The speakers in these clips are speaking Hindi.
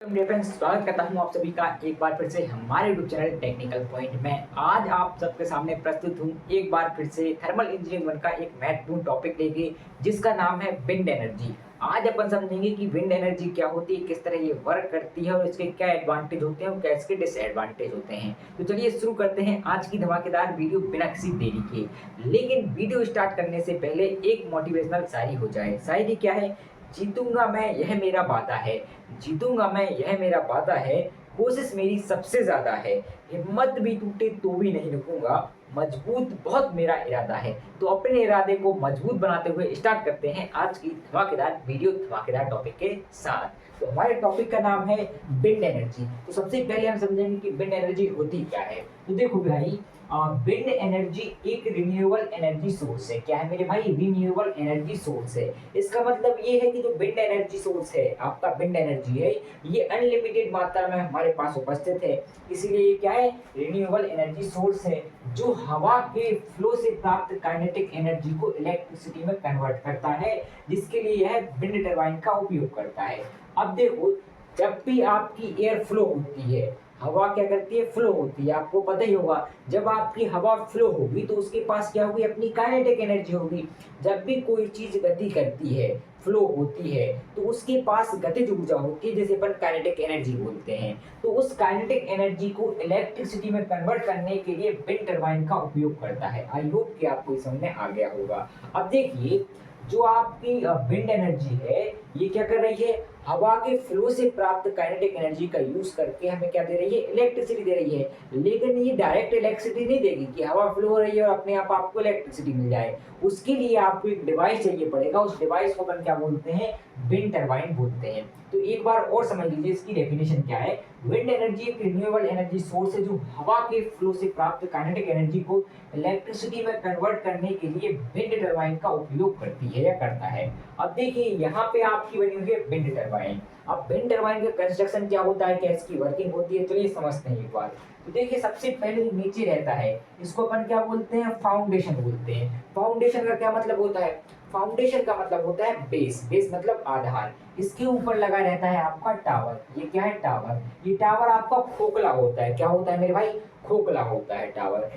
फ्रेंड्स, स्वागत करता हूं आप सभी का एक बार फिर से हमारे यूट्यूब चैनल टेक्निकल पॉइंट में। आज आप सबके सामने प्रस्तुत हूं एक बार फिर से थर्मल इंजीनियरिंग वन का एक महत्वपूर्ण टॉपिक लेके, जिसका नाम है विंड एनर्जी। आज अपन समझेंगे कि विंड एनर्जी क्या होती है, किस तरह ये वर्क करती है और इसके क्या एडवांटेज होते हैं और क्या इसके डिसएडवांटेज होते हैं। तो चलिए शुरू करते हैं आज की धमाकेदार वीडियो बिना किसी देरी के। लेकिन वीडियो स्टार्ट करने से पहले एक मोटिवेशनल शायरी हो जाए। शायरी क्या है? जीतूंगा मैं, यह मेरा वादा है। जीतूंगा मैं, यह मेरा वादा है। कोशिश मेरी सबसे ज्यादा है। हिम्मत भी टूटे तो भी नहीं रुकूंगा। मजबूत बहुत मेरा इरादा है। तो अपने इरादे को मजबूत बनाते हुए स्टार्ट करते हैं आज की धमाकेदार वीडियो धमाकेदार टॉपिक के साथ। तो हमारे टॉपिक का नाम है विंड एनर्जी। तो सबसे पहले हम समझेंगे कि विंड एनर्जी होती क्या है। तो देखो भाई, विंड एनर्जी एक रिन्यूएबल एनर्जी सोर्स है। क्या है मेरे भाई? रिन्यूएबल एनर्जी सोर्स है। इसका मतलब ये है कि जो विंड एनर्जी सोर्स है, आपका विंड एनर्जी है, ये अनलिमिटेड मात्रा में हमारे पास उपस्थित है। इसीलिए ये क्या है? रिन्यूएबल एनर्जी सोर्स है, जो हवा के फ्लो से प्राप्त काइनेटिक एनर्जी को इलेक्ट्रिसिटी में कन्वर्ट करता है, जिसके लिए यह विंड टरबाइन का उपयोग करता है। अब देखो, जब भी आपकी एयर फ्लो होती है, हवा क्या करती है? फ्लो होती है। आपको पता ही होगा, जब आपकी हवा फ्लो होगी तो उसके पास क्या होगी? अपनी काइनेटिक एनर्जी होगी। जब भी कोई चीज गति करती है, फ्लो होती है, तो उसके पास गतिज ऊर्जा होती है, जैसे अपन काइनेटिक एनर्जी बोलते हैं। तो उस काइनेटिक एनर्जी को इलेक्ट्रिसिटी में कन्वर्ट करने के लिए विंड टरबाइन का उपयोग करता है। आई होप कि आपको ये समझ में आ गया होगा। अब देखिए, जो आपकी विंड एनर्जी है, ये क्या कर रही है? हवा के फ्लो से प्राप्त काइनेटिक एनर्जी का यूज करके हमें क्या दे रही है? इलेक्ट्रिसिटी दे रही है। लेकिन ये डायरेक्ट इलेक्ट्रिसिटी नहीं देगी कि हवा फ्लो हो रही है और अपने आप आपको इलेक्ट्रिसिटी मिल जाए। उसके लिए आपको एक डिवाइस चाहिए पड़ेगा। उस डिवाइस को अपन क्या बोलते हैं? विंड टरबाइन बोलते हैं। तो एक बार और समझ लीजिए इसकी डेफिनेशन क्या है। विंड एनर्जी एक रिन्यूएबल एनर्जी सोर्स है, जो हवा के फ्लो से प्राप्त काइनेटिक एनर्जी को इलेक्ट्रिसिटी में कन्वर्ट करने के लिए विंड टरबाइन का उपयोग करती है या करता है। अब देखिए, यहाँ पे आपकी बनी हुई है विंड टरबाइन। अब विंड टरबाइन का कंस्ट्रक्शन क्या होता है, क्या इसकी वर्किंग होती है, चलिए समझते हैं एक बार। तो देखिए, सबसे पहले जो नीचे रहता है, इसको अपन क्या बोलते हैं? फाउंडेशन बोलते हैं। फाउंडेशन का क्या मतलब होता है? फाउंडेशन का मतलब होता है बेस। बेस मतलब आधार। इसके ऊपर लगा रहता है आपका टावर। ये क्या है? टावर। ये टावर आपका खोखला होता है। क्या होता है मेरे भाई? खोखला होता है टावर।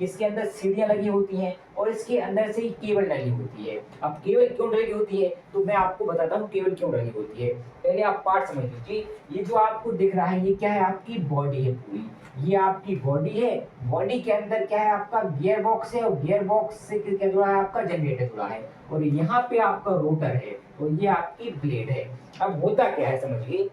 इसके अंदर सीढ़ियां लगी होती हैं और इसके अंदर से ही केबल डली होती है। अब केबल क्यों डली होती है, तो मैं आपको बताता हूँ केबल क्यों डली होती है। पहले आप पार्ट समझ लीजिए। ये जो आपको दिख रहा है, ये क्या है? आपकी बॉडी है पूरी। ये आपकी बॉडी है। बॉडी के अंदर क्या है? आपका गियर बॉक्स है, और गियर बॉक्स से क्या जुड़ा है? आपका जनरेटर जुड़ा है। और यहाँ पे आपका रोटर है, और ये आपकी ब्लेड है। अब होता क्या है समझिए,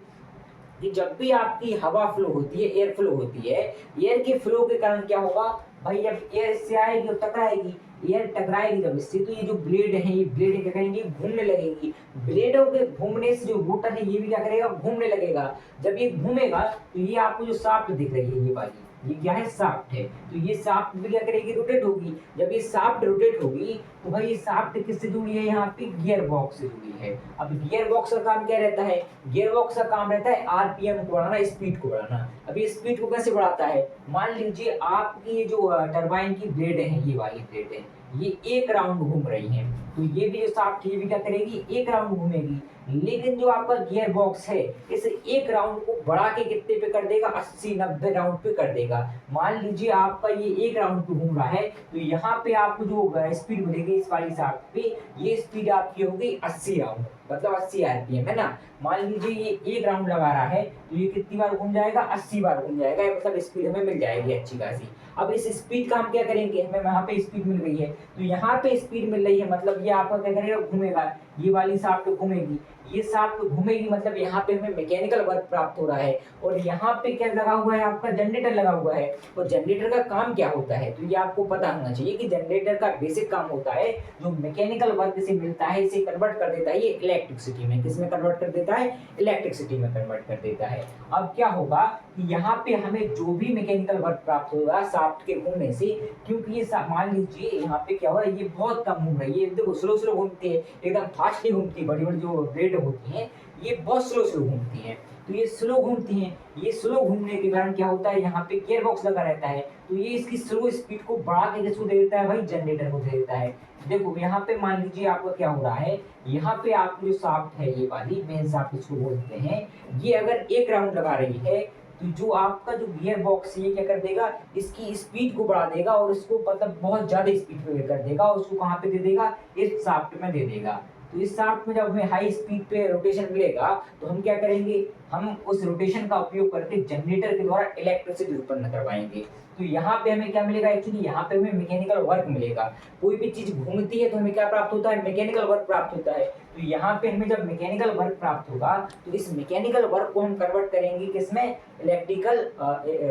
कि जब भी आपकी हवा फ्लो होती है, एयर फ्लो होती है, एयर के फ्लो के कारण क्या होगा भाई? जब एयर इससे आएगी और टकराएगी, एयर टकराएगी जब इससे, तो ये जो ब्लेड है, ये ब्लेड क्या करेंगी? घूमने लगेंगी। ब्लेडों के घूमने से जो रोटर है, ये भी क्या करेगा? घूमने लगेगा। जब ये घूमेगा तो ये आपको जो शाफ्ट दिख रही है, ये वाली, ये क्या है? शाफ्ट है। तो ये शाफ्ट भी क्या करेगी? रोटेट होगी। जब ये शाफ्ट रोटेट होगी तो भाई ये शाफ्ट किससे जुड़ी है? यहाँ पे गियर बॉक्स से जुड़ी है। अब गियर बॉक्स का काम क्या रहता है? गियर बॉक्स का काम रहता है आरपीएम को बढ़ाना, स्पीड को बढ़ाना। अब ये स्पीड को कैसे बढ़ाता है? मान लीजिए आपकी ये जो टरबाइन की ब्लेड है, ये वाली ब्लेड है, ये एक राउंड घूम रही है, तो ये भी जो शाफ्ट, ये भी क्या करेगी? एक राउंड घूमेगी। लेकिन जो आपका गियर बॉक्स है, इस एक राउंड को बढ़ा के कितने पे कर देगा? 80-90 राउंड पे कर देगा। मान लीजिए आपका ये एक राउंड पे घूम रहा है, तो यहाँ पे आपको जो स्पीड मिलेगी इस वाली शाफ्ट पे, ये स्पीड आपकी होगी 80 राउंड, मतलब 80 आरपीएम, है ना। मान लीजिए ये एक राउंड लगा रहा है, तो ये कितनी बार घूम जाएगा? 80 बार घूम जाएगा। मतलब स्पीड हमें मिल जाएगी अच्छी खासी। अब इस स्पीड का हम क्या करेंगे? हमें यहाँ पे स्पीड मिल गई है, तो यहाँ पे स्पीड मिल रही है, मतलब ये आपका क्या करेगा? घूमेगा। ये वाली शाफ्ट घूमेगी, ये शाफ्ट घूमेगी, मतलब यहाँ पे हमें मैकेनिकल वर्क प्राप्त हो रहा है। और यहाँ पे क्या लगा हुआ है? आपका जनरेटर लगा हुआ है। और जनरेटर का काम क्या होता है, तो ये आपको पता होना चाहिए कि जनरेटर का बेसिक काम होता है, जो मैकेनिकल वर्क से मिलता है, इसे कन्वर्ट कर देता है ये इलेक्ट्रिसिटी में। किसमें कन्वर्ट कर देता है? इलेक्ट्रिसिटी में कन्वर्ट कर देता है। अब क्या होगा कि यहाँ पे हमें जो भी मैकेनिकल वर्क प्राप्त होगा शाफ्ट के घूमने से, क्योंकि ये मान लीजिए यहाँ पे क्या हुआ, ये बहुत कम घूम रही है, देखो स्लो स्लो घूमती है, एकदम फास्ट नहीं घूमती। बड़ी बड़ी जो ब्लेड होती हैं, ये बहुत स्लो स्लो घूमती हैं। तो ये स्लो घूमती हैं। ये स्लो घूमने के कारण क्या होता है, यहाँ पे गियर बॉक्स लगा रहता है, तो ये इसकी स्लो स्पीड को बढ़ा के किसको दे देता है भाई, जनरेटर को दे देता है। देखो यहाँ पे मान लीजिए आपका क्या हो रहा है, यहाँ पे आपकी जो शाफ्ट है ये वाली मेन शाफ्ट इसको बोलते हैं, ये अगर एक राउंड लगा रही है तो जो आपका जो गियर बॉक्स ये क्या कर देगा, इसकी स्पीड को बढ़ा देगा और इसको मतलब बहुत ज्यादा स्पीड पे कर देगा और उसको कहाँ पे दे देगा, इस शाफ्ट में दे देगा। तो इस शाफ्ट में जब हमें हाई स्पीड पे रोटेशन मिलेगा तो हम क्या करेंगे, हम उस रोटेशन का उपयोग करके जनरेटर के द्वारा इलेक्ट्रिसिटी उत्पन्न करवाएंगे। तो यहाँ पे हमें क्या मिलेगा, एक्चुअली यहाँ पे हमें मैकेनिकल वर्क मिलेगा। कोई भी चीज घूमती है तो हमें क्या प्राप्त होता है, मैकेनिकल वर्क प्राप्त होता है। तो यहाँ पे हमें जब मैकेनिकल वर्क प्राप्त होगा तो इस मैकेनिकल वर्क को हम कन्वर्ट करेंगे किसमें, इलेक्ट्रिकल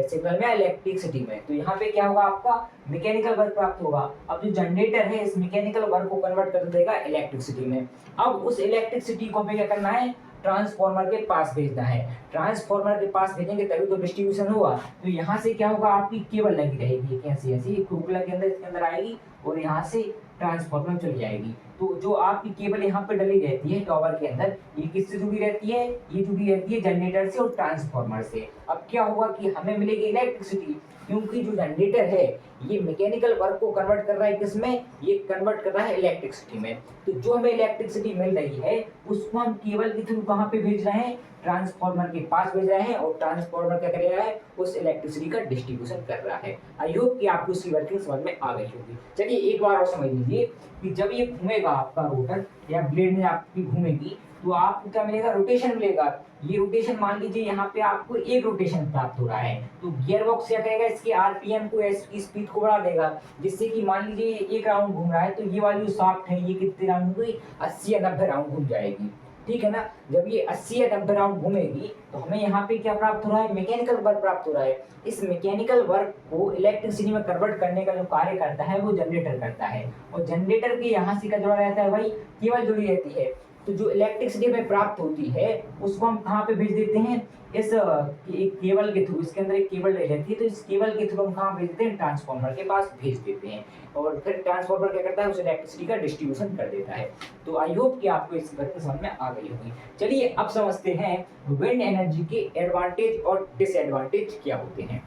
सिग्नल में, इलेक्ट्रिसिटी में। तो यहाँ पे क्या होगा, आपका मैकेनिकल वर्क प्राप्त होगा। अब जो जनरेटर है इस मैकेनिकल वर्क को कन्वर्ट कर देगा इलेक्ट्रिसिटी में। अब उस इलेक्ट्रिसिटी को हमें क्या करना है, ट्रांसफार्मर के पास भेजना है। ट्रांसफार्मर के पास भेजेंगे तभी तो डिस्ट्रीब्यूशन होगा। तो यहाँ से क्या होगा, आपकी केबल लगी रहेगी ऐसी ऐसी खोखला के अंदर, इसके अंदर आएगी और यहाँ से ट्रांसफार्मर चली जाएगी। तो जो आपकी केबल यहाँ पे डली रहती है टॉवर के अंदर, ये किससे जुड़ी रहती है, ये जुड़ी रहती है जनरेटर से और ट्रांसफार्मर से। अब क्या होगा कि हमें मिलेगी इलेक्ट्रिसिटी, क्योंकि जो जनरेटर है ये मैकेनिकल वर्क को कन्वर्ट कर रहा है किसमें, ये कन्वर्ट कर रहा है इलेक्ट्रिसिटी में। तो जो हमें इलेक्ट्रिसिटी मिल रही है उसको हम केबल के थ्रू कहाँ पे भेज रहे हैं, ट्रांसफार्मर के पास भेज रहे हैं और ट्रांसफार्मर क्या कर रहा है, उस इलेक्ट्रिसिटी का डिस्ट्रीब्यूशन कर रहा है। आई होप कि आपको इसकी वर्किंग समझ में आ गई होगी। चलिए एक बार और समझ लीजिए कि जब ये घूमेगा आपका रोटर या ब्लेड में आपकी घूमेगी तो आपको क्या मिलेगा, रोटेशन मिलेगा। ये रोटेशन मान लीजिए यहाँ पे आपको एक रोटेशन प्राप्त हो रहा है, तो गियर बॉक्स क्या करेगा, इसके आरपीएम को, इसकी स्पीड को बढ़ा देगा, जिससे कि मान लीजिए एक राउंड घूम रहा है तो ये वाली जो शाफ्ट है ये कितने राउंड हुई, 80 या 90 राउंड घूम जाएगी। ठीक है ना। जब ये 80 या 90 राउंड घूमेगी तो हमें यहाँ पे क्या प्राप्त हो रहा है, मैकेनिकल वर्क प्राप्त हो रहा है। इस मैकेनिकल वर्क को इलेक्ट्रिसिटी में कन्वर्ट करने का जो कार्य करता है वो जनरेटर करता है, और जनरेटर के यहाँ से क्या जुड़ा रहता है भाई, केबल जुड़ी रहती है। तो जो इलेक्ट्रिसिटी में प्राप्त होती है उसको हम कहाँ पे भेज देते हैं, इस एक केबल के थ्रू, इसके अंदर एक केबल ले रहती है, तो इस केबल के थ्रू हम कहाँ भेज देते हैं, ट्रांसफार्मर के पास भेज देते हैं, और फिर ट्रांसफार्मर क्या करता है, उस इलेक्ट्रिसिटी का डिस्ट्रीब्यूशन कर देता है। तो आई होप कि आपको इस बात समझ में आ गई होगी। चलिए अब समझते हैं विंड एनर्जी के एडवांटेज और डिसएडवांटेज क्या होते हैं।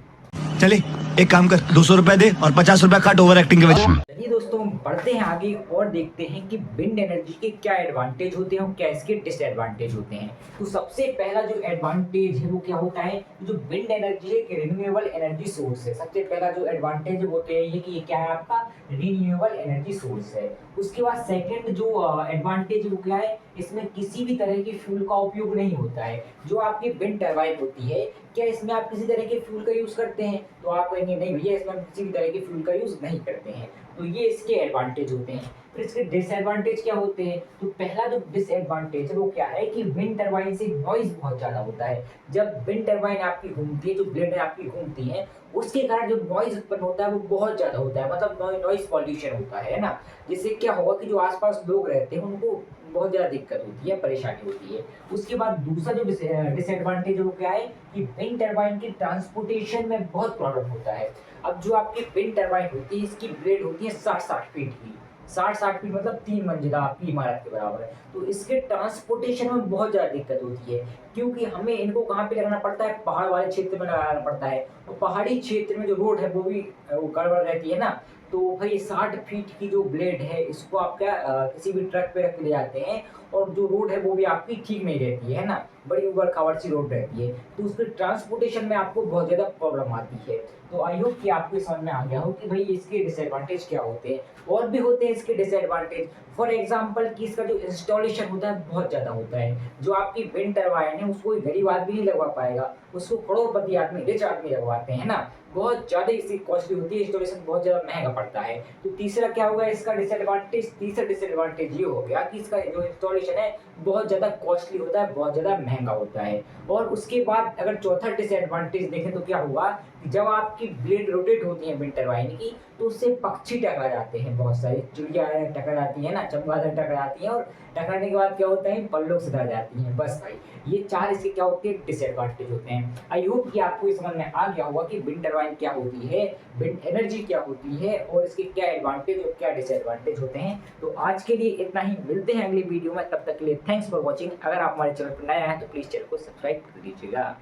चले एक काम कर, 200 रुपए दे और 50 रुपए काट ओवर एक्टिंग के वजह। चलिए दोस्तों बढ़ते हैं आगे और देखते हैं कि विंड एनर्जी के क्या एडवांटेज होते हैं और क्या इसके डिसएडवांटेज होते हैं। तो सबसे पहला जो एडवांटेज है वो क्या होता है, जो विंड एनर्जी है एक रिन्यूएबल एनर्जी सोर्स है। सबसे पहला जो एडवांटेज होते हैं ये कि ये क्या है, आपका रिन्यूएबल एनर्जी सोर्स है। उसके बाद सेकंड जो एडवांटेज वो क्या है, इसमें किसी भी तरह के फ्यूल का उपयोग नहीं होता है। जो आपकी विंड टरबाइन होती है, क्या इसमें आप किसी तरह के फ्यूल का यूज करते हैं, तो आप कहेंगे नहीं भैया इसमें हम किसी भी तरह के फ्यूल का यूज नहीं करते हैं। तो ये इसके एडवांटेज होते हैं। फिर इसके डिसएडवांटेज क्या होते हैं, तो पहला जो डिसएडवांटेज है वो क्या है कि विंड टरबाइन से नॉइज बहुत ज्यादा होता है। जब विंड टरबाइन आपकी घूमती है, जो ब्लेड आपकी घूमती है, उसके कारण जो नॉइज उत्पन्न होता है वो बहुत ज्यादा होता है, मतलब नॉइज पॉल्यूशन होता है ना। जिससे क्या होगा कि जो आसपास लोग रहते हैं उनको बहुत ज्यादा दिक्कत होती है, परेशानी होती है। उसके बाद दूसरा जो डिसएडवांटेज वो क्या है कि विंड टरबाइन की ट्रांसपोर्टेशन में बहुत प्रॉब्लम होता है। अब जो आपकी विंड टरबाइन होती है इसकी ब्लेड होती है 60-60 फीट की, 60-60 फीट मतलब 3 मंजिला आपकी इमारत के बराबर है। तो इसके ट्रांसपोर्टेशन में बहुत ज़्यादा दिक्कत होती है, क्योंकि हमें इनको कहाँ पे लगाना पड़ता है, पहाड़ वाले क्षेत्र में लगाना पड़ता है। और पहाड़ी क्षेत्र में जो रोड है वो भी गड़बड़ रहती है ना। तो भाई 60 फीट की जो ब्लेड है इसको आप क्या किसी भी ट्रक पे रख के ले जाते हैं, और जो रोड है वो भी आपकी ठीक नहीं रहती है ना, बड़ी उबड़ खाबड़ सी रोड रहती है। तो उसके ट्रांसपोर्टेशन में आपको बहुत ज़्यादा प्रॉब्लम आती है। तो आई होप कि आपको समझ में आ गया हो कि भाई इसके डिसएडवांटेज क्या होते हैं। और भी होते हैं इसके डिसएडवांटेज, फॉर एग्जांपल कि इसका जो इंस्टॉलेशन होता है बहुत ज़्यादा होता है। जो आपकी विंड टरबाइन है उसको गरीब आदमी नहीं लगवा पाएगा, उसको करोड़पति आदमी, रिच आदमी लगवाते हैं ना। बहुत ज़्यादा इसकी कॉस्टली होती है, इंस्टॉलेशन बहुत ज़्यादा महंगा पड़ता है। तो तीसरा क्या होगा इसका डिसएडवांटेज, तीसरा डिसएडवांटेज ये हो गया कि इसका जो इंस्टॉलेशन है बहुत ज़्यादा कॉस्टली होता है, बहुत ज़्यादा महंगा होता है। और उसके बाद अगर चौथा डिसएडवांटेज देखें तो क्या हुआ कि जब आपकी ब्लेड रोटेट होती है विंड टरबाइन की, तो उससे पक्षी टकरा जाते हैं, बहुत सारी चिड़िया टकरा जाती है ना, चमगादड़ टकरा जाती है, और टकराने के बाद क्या होता है, पल्लों से टकरा जाती हैं। बस भाई ये 4 इसके क्या होते हैं, डिसएडवांटेज होते हैं। आई होप कि आपको इस समझ में आ गया होगा कि विंड टरबाइन क्या होती है, विंड एनर्जी क्या होती है और इसके क्या एडवांटेज और क्या डिसएडवांटेज होते हैं। तो आज के लिए इतना ही, मिलते हैं अगली वीडियो में। तब तक के लिए थैंक्स फॉर वॉचिंग। अगर आप हमारे चैनल पर नए हैं तो प्लीज़ चैनल को सब्सक्राइब कर दीजिएगा।